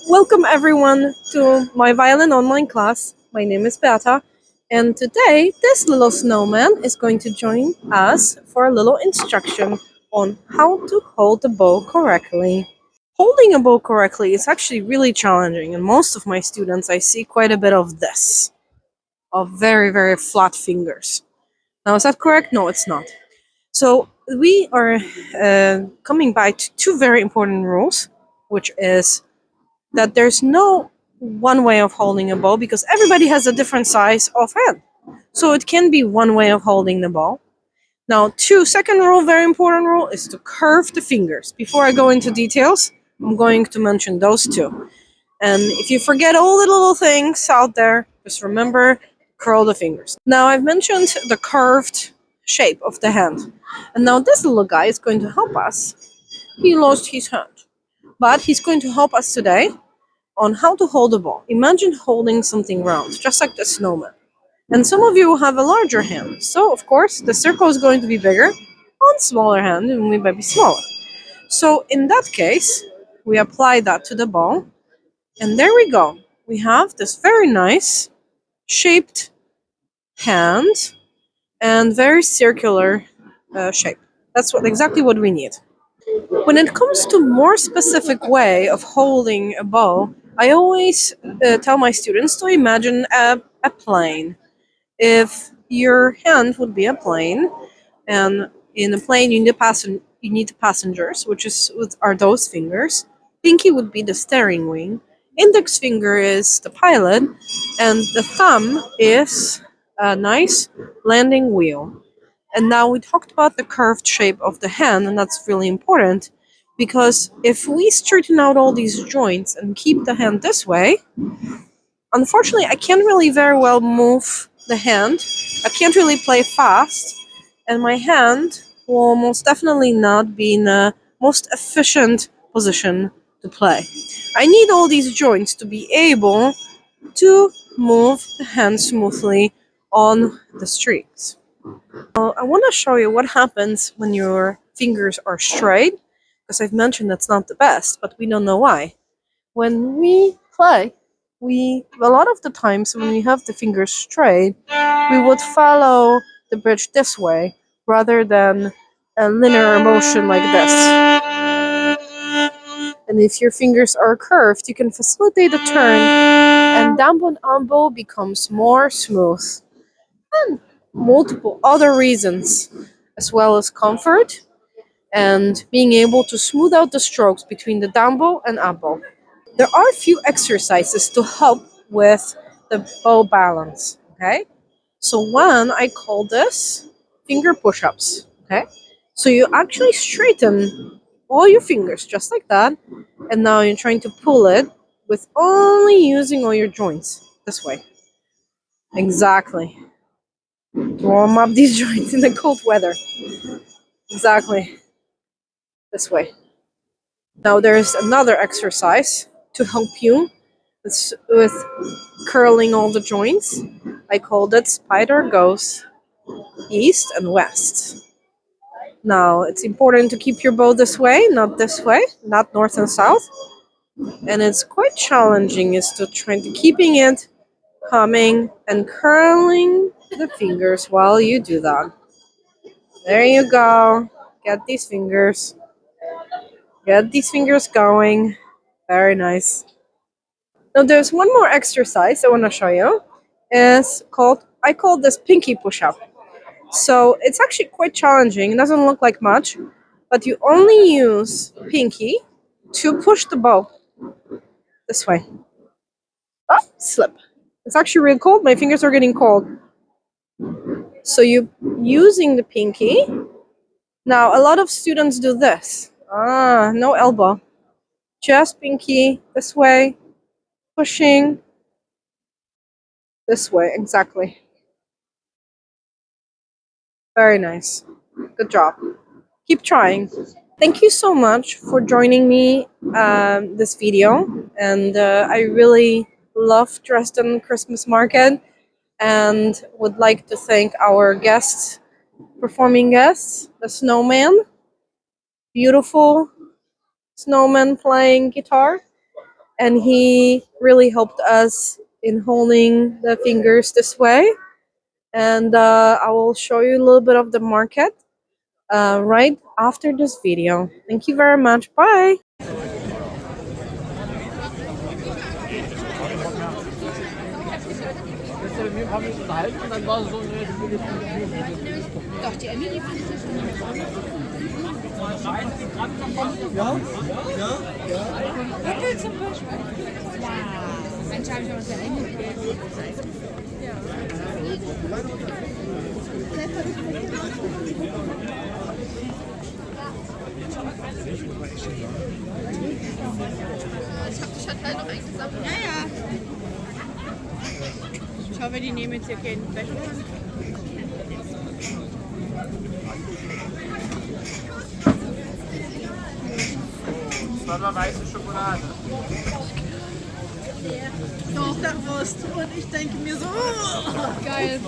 Welcome everyone to my violin online class. My name is Beata, and today this little snowman is going to join us for a little instruction on how to hold the bow correctly. Holding a bow correctly is actually really challenging, and most of my students I see quite a bit of this, of very, very flat fingers. Now, is that correct? No, it's not. So we are coming back to two very important rules, which is that there's no one way of holding a bow because everybody has a different size of hand. So it can be one way of holding the bow. Now, second rule, very important rule, is to curve the fingers. Before I go into details, I'm going to mention those two. And if you forget all the little things out there, just remember, curl the fingers. Now, I've mentioned the curved shape of the hand. And now this little guy is going to help us. He lost his hand. But he's going to help us today on how to hold a ball. Imagine holding something round, just like the snowman. And some of you will have a larger hand. So, of course, the circle is going to be bigger on smaller hand and we might be smaller. So, in that case, we apply that to the ball. And there we go. We have this very nice shaped hand and very circular shape. That's exactly what we need. When it comes to more specific way of holding a bow, I always tell my students to imagine a plane. If your hand would be a plane, and in a plane you need the passengers, are those fingers. Pinky would be the steering wing. Index finger is the pilot, and the thumb is a nice landing wheel. And now we talked about the curved shape of the hand, and that's really important because if we straighten out all these joints and keep the hand this way, unfortunately, I can't really very well move the hand. I can't really play fast, and my hand will most definitely not be in the most efficient position to play. I need all these joints to be able to move the hand smoothly on the strings. I want to show you what happens when your fingers are straight, because I've mentioned that's not the best, but we don't know why. When we play, a lot of the times when we have the fingers straight, we would follow the bridge this way rather than a linear motion like this. And if your fingers are curved, you can facilitate the turn, and dampen elbow becomes more smooth. And multiple other reasons, as well as comfort and being able to smooth out the strokes between the down bow and up bow. There are a few exercises to help with the bow balance. Okay, so one I call this finger push-ups. Okay, so you actually straighten all your fingers just like that, and now you're trying to pull it with only using all your joints this way. Exactly. Warm up these joints in the cold weather. Exactly. This way. Now there's another exercise to help you with curling all the joints. I called it spider goes east and west. Now it's important to keep your bow this way, not north and south. And it's quite challenging is to try to keeping it coming and curling the fingers while you do that. There you go. Get these fingers. Get these fingers going. Very nice. Now there's one more exercise I want to show you. I call this pinky push-up. So it's actually quite challenging. It doesn't look like much, but you only use pinky to push the bow this way. Oh, slip. It's actually really cold. My fingers are getting cold. So you using the pinky. Now a lot of students do this. No elbow. Just pinky this way, pushing this way, exactly. Very nice. Good job. Keep trying. Thank you so much for joining me this video. And I really love Dresden Christmas Market and would like to thank our guests, performing guests, the snowman, beautiful snowman playing guitar. and he really helped us in holding the fingers this way. And I will show you a little bit of the market right after this video. Thank you very much. Bye. Ich hab die Chantal noch eingesammelt. Ja, ja. Ich hoffe, die nehmen jetzt hier keinen Becher. Das war weiße Schokolade. Doch, da Wurst. Und ich denke mir so, oh, geil.